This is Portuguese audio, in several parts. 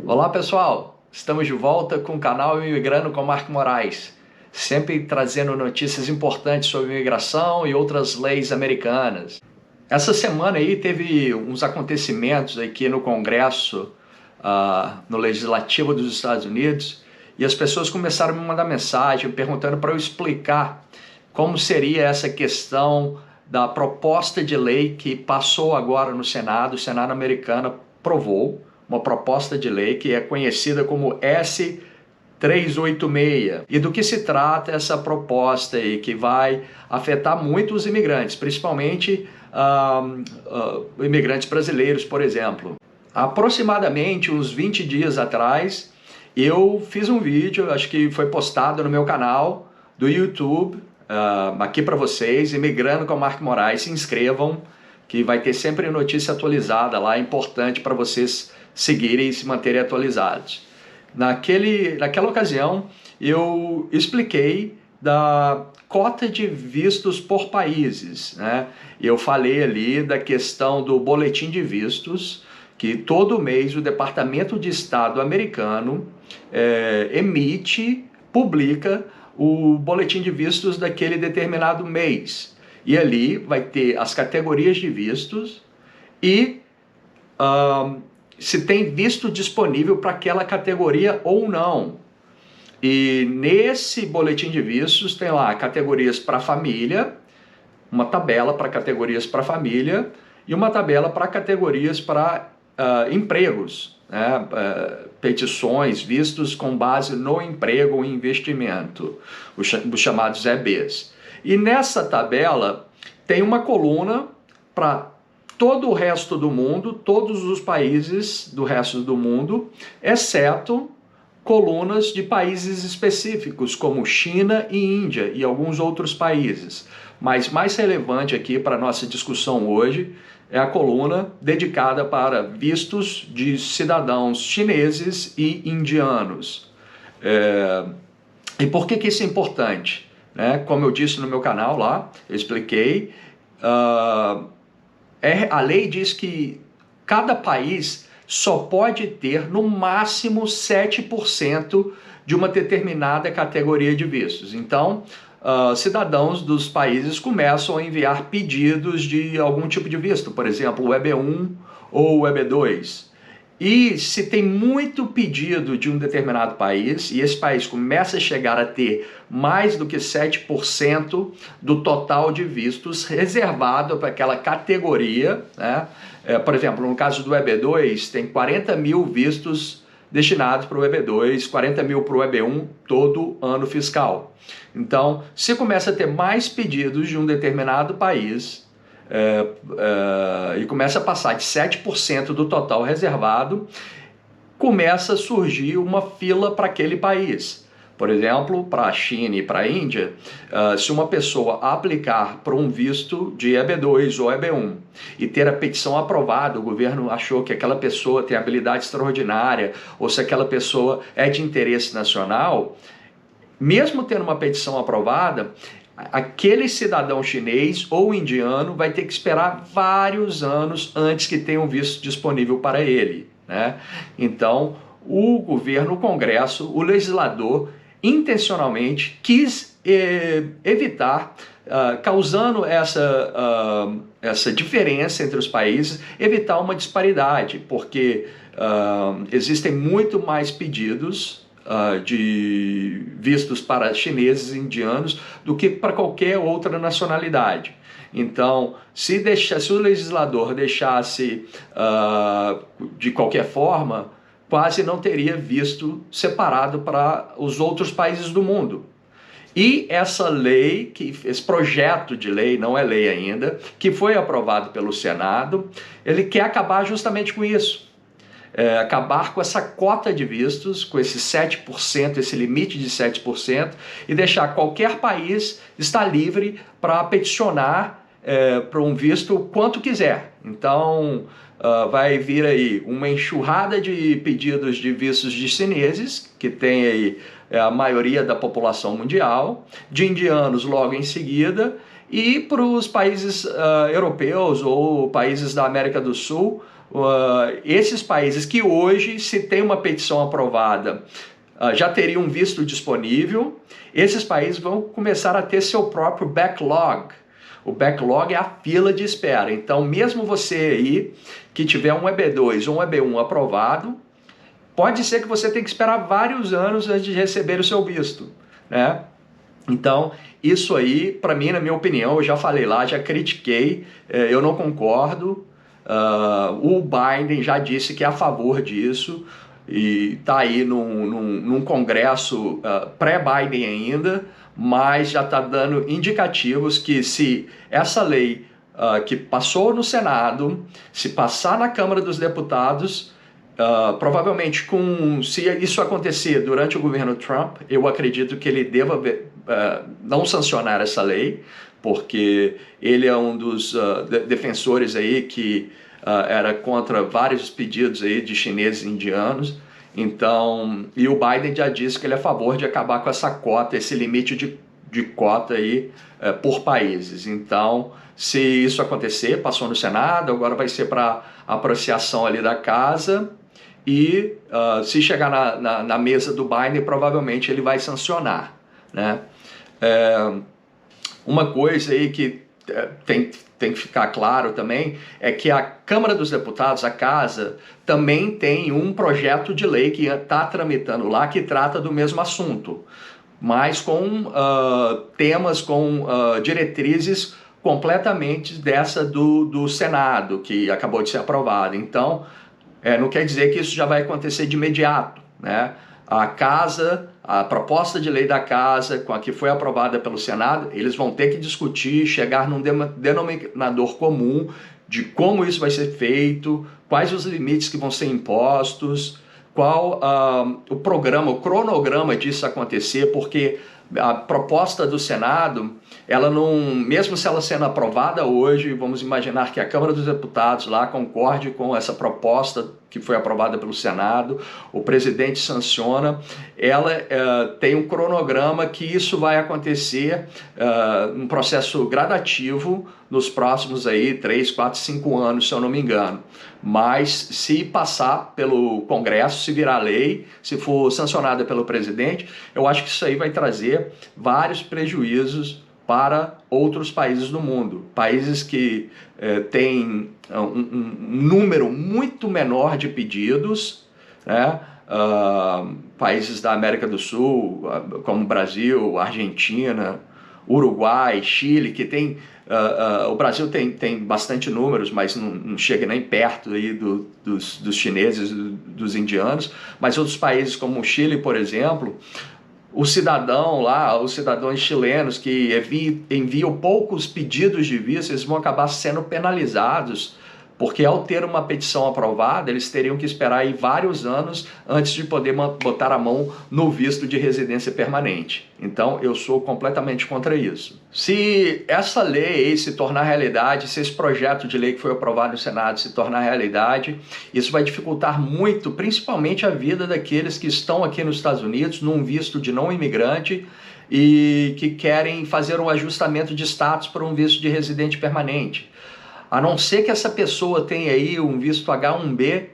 Olá pessoal, estamos de volta com o canal Imigrando com Marco Moraes, sempre trazendo notícias importantes sobre imigração e outras leis americanas. Essa semana aí teve uns acontecimentos aqui no Congresso, no Legislativo dos Estados Unidos, e as pessoas começaram a me mandar mensagem perguntando para eu explicar como seria essa questão da proposta de lei que passou agora no Senado. O Senado americano aprovou uma proposta de lei que é conhecida como S-386. E do que se trata essa proposta aí, que vai afetar muito os imigrantes, principalmente imigrantes brasileiros, por exemplo. Aproximadamente uns 20 dias atrás, eu fiz um vídeo, acho que foi postado no meu canal do YouTube, aqui para vocês, Imigrando com Marco Moraes. Se inscrevam, que vai ter sempre notícia atualizada lá, é importante para vocês seguirem e se manterem atualizados. Naquela ocasião, eu expliquei da cota de vistos por países, né? Eu falei ali da questão do boletim de vistos, que todo mês o Departamento de Estado americano publica o boletim de vistos daquele determinado mês. E ali vai ter as categorias de vistos e se tem visto disponível para aquela categoria ou não. E nesse boletim de vistos tem lá categorias para família, uma tabela para categorias para família e uma tabela para categorias para empregos, né? Petições, vistos com base no emprego ou investimento, os chamados EBs. E nessa tabela tem uma coluna para todo o resto do mundo, todos os países do resto do mundo, exceto colunas de países específicos, como China e Índia e alguns outros países. Mas mais relevante aqui para a nossa discussão hoje é a coluna dedicada para vistos de cidadãos chineses e indianos. E por que isso é importante? Como eu disse no meu canal lá, eu expliquei, a lei diz que cada país só pode ter no máximo 7% de uma determinada categoria de vistos. Então, cidadãos dos países começam a enviar pedidos de algum tipo de visto, por exemplo, o EB1 ou o EB2. E se tem muito pedido de um determinado país, e esse país começa a chegar a ter mais do que 7% do total de vistos reservado para aquela categoria, né? Por exemplo, no caso do EB2, tem 40 mil vistos destinados para o EB2, 40 mil para o EB1 todo ano fiscal. Então, se começa a ter mais pedidos de um determinado país, e começa a passar de 7% do total reservado, começa a surgir uma fila para aquele país. Por exemplo, para a China e para a Índia, se uma pessoa aplicar para um visto de EB2 ou EB1 e ter a petição aprovada, o governo achou que aquela pessoa tem habilidade extraordinária, ou se aquela pessoa é de interesse nacional, mesmo tendo uma petição aprovada, aquele cidadão chinês ou indiano vai ter que esperar vários anos antes que tenha um visto disponível para ele, né? Então, o governo, o Congresso, o legislador, intencionalmente quis evitar, causando essa diferença entre os países, evitar uma disparidade, porque existem muito mais pedidos de vistos para chineses e indianos do que para qualquer outra nacionalidade. Então, se o legislador deixasse de qualquer forma, quase não teria visto separado para os outros países do mundo. E essa lei, esse projeto de lei, não é lei ainda, que foi aprovado pelo Senado, ele quer acabar justamente com isso. Acabar com essa cota de vistos, com esse 7%, esse limite de 7%, e deixar qualquer país estar livre para peticionar para um visto quanto quiser. Então, vai vir aí uma enxurrada de pedidos de vistos de chineses, que tem aí a maioria da população mundial, de indianos logo em seguida, E para os países europeus ou países da América do Sul, esses países que hoje, se tem uma petição aprovada, já teriam um visto disponível, esses países vão começar a ter seu próprio backlog. O backlog é a fila de espera. Então, mesmo você aí que tiver um EB2 ou um EB1 aprovado, pode ser que você tenha que esperar vários anos antes de receber o seu visto, né? Então, isso aí, para mim, na minha opinião, eu já falei lá, já critiquei, eu não concordo. O Biden já disse que é a favor disso e está aí num congresso pré-Biden ainda, mas já está dando indicativos que se essa lei que passou no Senado, se passar na Câmara dos Deputados, provavelmente se isso acontecer durante o governo Trump, eu acredito que ele deva não sancionar essa lei, porque ele é um dos defensores aí que era contra vários pedidos aí de chineses e indianos. Então, e o Biden já disse que ele é a favor de acabar com essa cota, esse limite de cota aí por países. Então, se isso acontecer, passou no Senado, agora vai ser para apreciação ali da casa. E se chegar na mesa do Biden, provavelmente ele vai sancionar, né? Uma coisa aí que tem que ficar claro também é que a Câmara dos Deputados, a Casa, também tem um projeto de lei que está tramitando lá que trata do mesmo assunto, mas com temas, com diretrizes completamente dessa do Senado, que acabou de ser aprovada. Então, não quer dizer que isso já vai acontecer de imediato, né? A Casa, a proposta de lei da Casa, com a que foi aprovada pelo Senado, eles vão ter que discutir, chegar num denominador comum de como isso vai ser feito, quais os limites que vão ser impostos, qual o programa, o cronograma disso acontecer, porque a proposta do Senado, ela não, mesmo se ela sendo aprovada hoje, vamos imaginar que a Câmara dos Deputados lá concorde com essa proposta que foi aprovada pelo Senado, o presidente sanciona, ela tem um cronograma que isso vai acontecer um processo gradativo nos próximos aí 3, 4, 5 anos, se eu não me engano. Mas se passar pelo Congresso, se virar lei, se for sancionada pelo presidente, eu acho que isso aí vai trazer vários prejuízos para outros países do mundo. Países que têm um número muito menor de pedidos, né? Países da América do Sul, como Brasil, Argentina, Uruguai, Chile, que tem... o Brasil tem bastante números, mas não chega nem perto aí dos chineses, dos indianos, mas outros países como o Chile, por exemplo, os cidadãos chilenos que enviam poucos pedidos de visto, eles vão acabar sendo penalizados, porque ao ter uma petição aprovada, eles teriam que esperar aí vários anos antes de poder botar a mão no visto de residência permanente. Então, eu sou completamente contra isso. Se essa lei se tornar realidade, se esse projeto de lei que foi aprovado no Senado se tornar realidade, isso vai dificultar muito, principalmente a vida daqueles que estão aqui nos Estados Unidos, num visto de não imigrante, e que querem fazer um ajustamento de status para um visto de residente permanente. A não ser que essa pessoa tenha aí um visto H1B,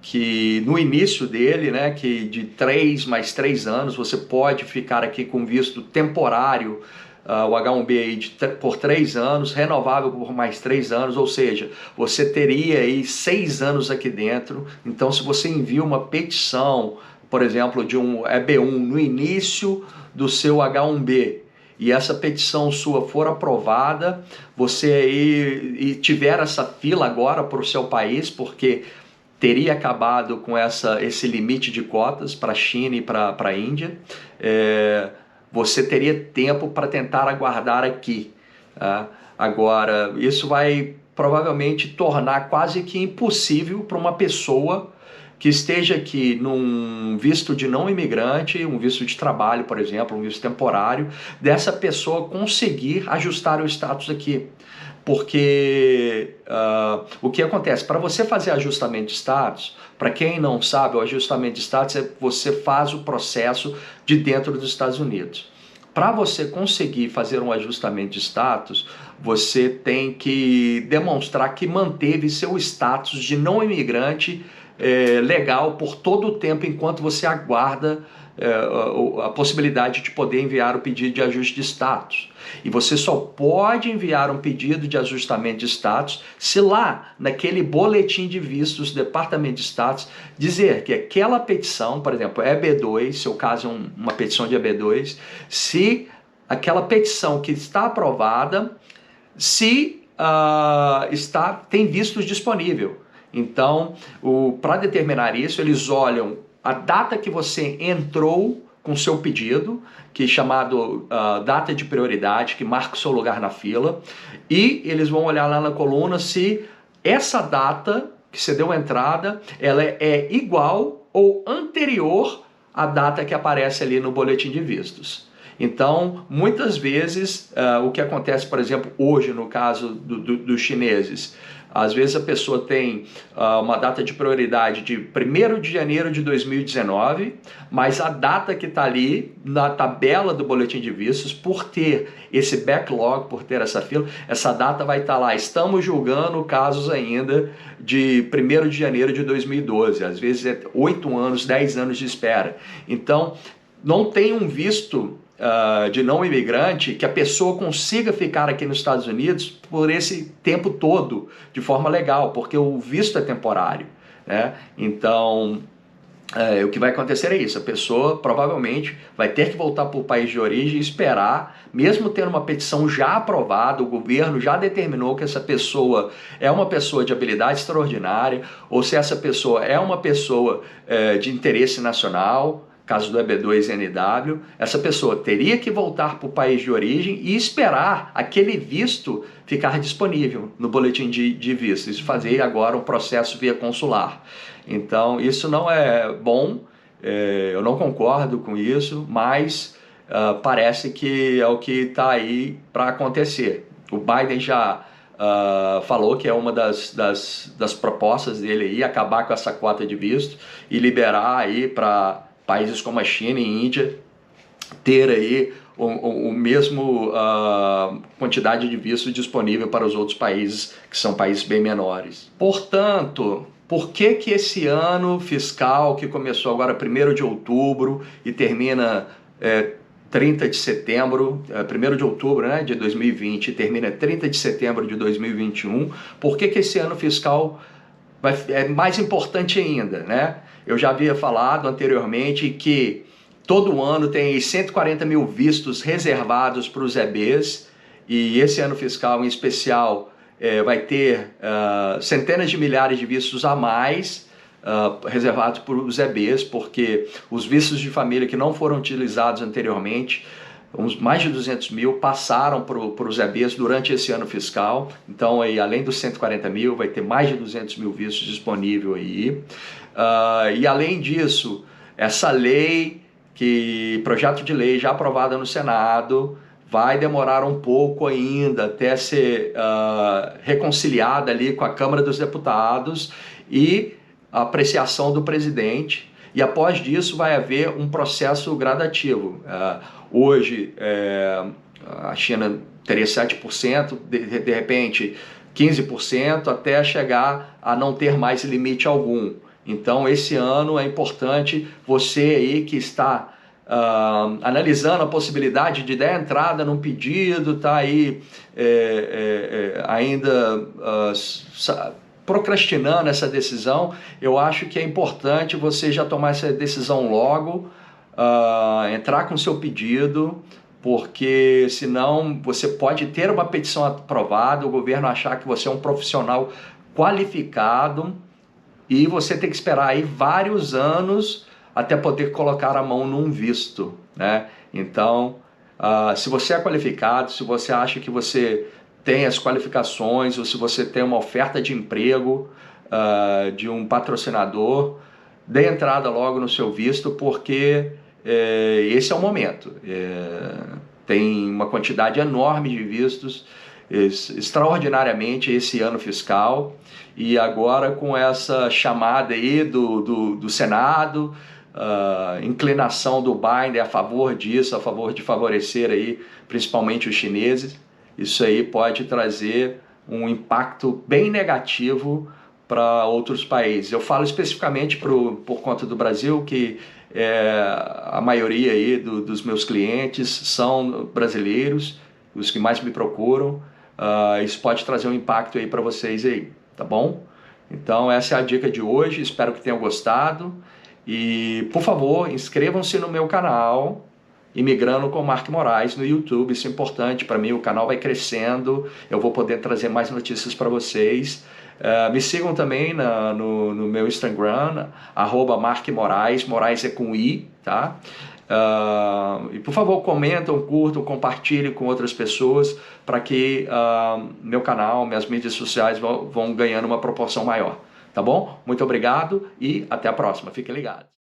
que no início dele, né, que de 3 mais 3 anos, você pode ficar aqui com visto temporário, o H1B aí por 3 anos, renovável por mais 3 anos, ou seja, você teria aí 6 anos aqui dentro. Então, se você envia uma petição, por exemplo, de um EB1 no início do seu H1B, e essa petição sua for aprovada, você aí e tiver essa fila agora para o seu país, porque teria acabado com esse limite de cotas para a China e para a Índia, você teria tempo para tentar aguardar aqui. Tá? Agora, isso vai provavelmente tornar quase que impossível para uma pessoa que esteja aqui num visto de não imigrante, um visto de trabalho, por exemplo, um visto temporário, dessa pessoa conseguir ajustar o status aqui. Porque o que acontece? Para você fazer ajustamento de status, para quem não sabe, o ajustamento de status é você faz o processo de dentro dos Estados Unidos. para você conseguir fazer um ajustamento de status, você tem que demonstrar que manteve seu status de não imigrante legal por todo o tempo enquanto você aguarda a possibilidade de poder enviar o pedido de ajuste de status. E você só pode enviar um pedido de ajustamento de status se lá, naquele boletim de vistos do Departamento de Status, dizer que aquela petição, por exemplo, EB2, seu caso é uma petição de EB2, se aquela petição que está aprovada, se tem vistos disponível. Então, para determinar isso, eles olham a data que você entrou com seu pedido, que é chamado data de prioridade, que marca o seu lugar na fila, e eles vão olhar lá na coluna se essa data que você deu entrada, ela é igual ou anterior à data que aparece ali no boletim de vistos. Então, muitas vezes, o que acontece, por exemplo, hoje no caso dos chineses, às vezes a pessoa tem uma data de prioridade de 1º de janeiro de 2019, mas a data que está ali na tabela do boletim de vistos, por ter esse backlog, por ter essa fila, essa data vai estar lá. Estamos julgando casos ainda de 1º de janeiro de 2012, às vezes é 8 anos, 10 anos de espera. Então, não tem um visto de não imigrante que a pessoa consiga ficar aqui nos Estados Unidos por esse tempo todo de forma legal, porque o visto é temporário, né? Então, o que vai acontecer é isso, a pessoa provavelmente vai ter que voltar para o país de origem e esperar, mesmo tendo uma petição já aprovada, o governo já determinou que essa pessoa é uma pessoa de habilidade extraordinária, ou se essa pessoa é uma pessoa de interesse nacional, caso do EB2NW, essa pessoa teria que voltar para o país de origem e esperar aquele visto ficar disponível no boletim de visto. Isso fazer agora um processo via consular. Então, isso não é bom, eu não concordo com isso, mas parece que é o que está aí para acontecer. O Biden já falou que é uma das propostas dele aí, acabar com essa cota de visto e liberar aí para países como a China e Índia ter aí o mesmo quantidade de visto disponível para os outros países, que são países bem menores. Portanto, por que esse ano fiscal, que começou agora 1º de outubro e termina 30 de setembro, 1º de outubro, né, de 2020 e termina 30 de setembro de 2021, por que esse ano fiscal é mais importante ainda, né? Eu já havia falado anteriormente que todo ano tem 140 mil vistos reservados para os EBs, e esse ano fiscal em especial vai ter centenas de milhares de vistos a mais reservados para os EBs, porque os vistos de família que não foram utilizados anteriormente, mais de 200 mil passaram para os EBs durante esse ano fiscal. Então, aí, além dos 140 mil, vai ter mais de 200 mil vistos disponíveis aí. E além disso, essa lei, projeto de lei já aprovada no Senado, vai demorar um pouco ainda até ser reconciliada ali com a Câmara dos Deputados e a apreciação do presidente. E após disso vai haver um processo gradativo. Hoje a China teria 7%, de repente 15%, até chegar a não ter mais limite algum. Então esse ano é importante você aí que está analisando a possibilidade de dar entrada num pedido, está aí ainda procrastinando essa decisão, eu acho que é importante você já tomar essa decisão logo, entrar com seu pedido, porque senão você pode ter uma petição aprovada, o governo achar que você é um profissional qualificado e você tem que esperar aí vários anos até poder colocar a mão num visto, né? Então, se você é qualificado, se você acha que você tem as qualificações, ou se você tem uma oferta de emprego de um patrocinador, dê entrada logo no seu visto, porque esse é o momento. Tem uma quantidade enorme de vistos, extraordinariamente esse ano fiscal, e agora com essa chamada aí do Senado, inclinação do Biden a favor disso, a favor de favorecer aí, principalmente os chineses. Isso aí pode trazer um impacto bem negativo para outros países. Eu falo especificamente por conta do Brasil, que a maioria aí dos meus clientes são brasileiros, os que mais me procuram. Isso pode trazer um impacto aí para vocês aí, tá bom? Então essa é a dica de hoje, espero que tenham gostado e, por favor, inscrevam-se no meu canal Imigrando com Mark Moraes no YouTube. Isso é importante para mim, o canal vai crescendo, eu vou poder trazer mais notícias para vocês. Me sigam também no meu Instagram, @Mark Moraes, Moraes é com I, tá? E por favor, comentam, curtam, compartilhem com outras pessoas para que meu canal, minhas mídias sociais vão ganhando uma proporção maior, tá bom? Muito obrigado e até a próxima, fiquem ligados.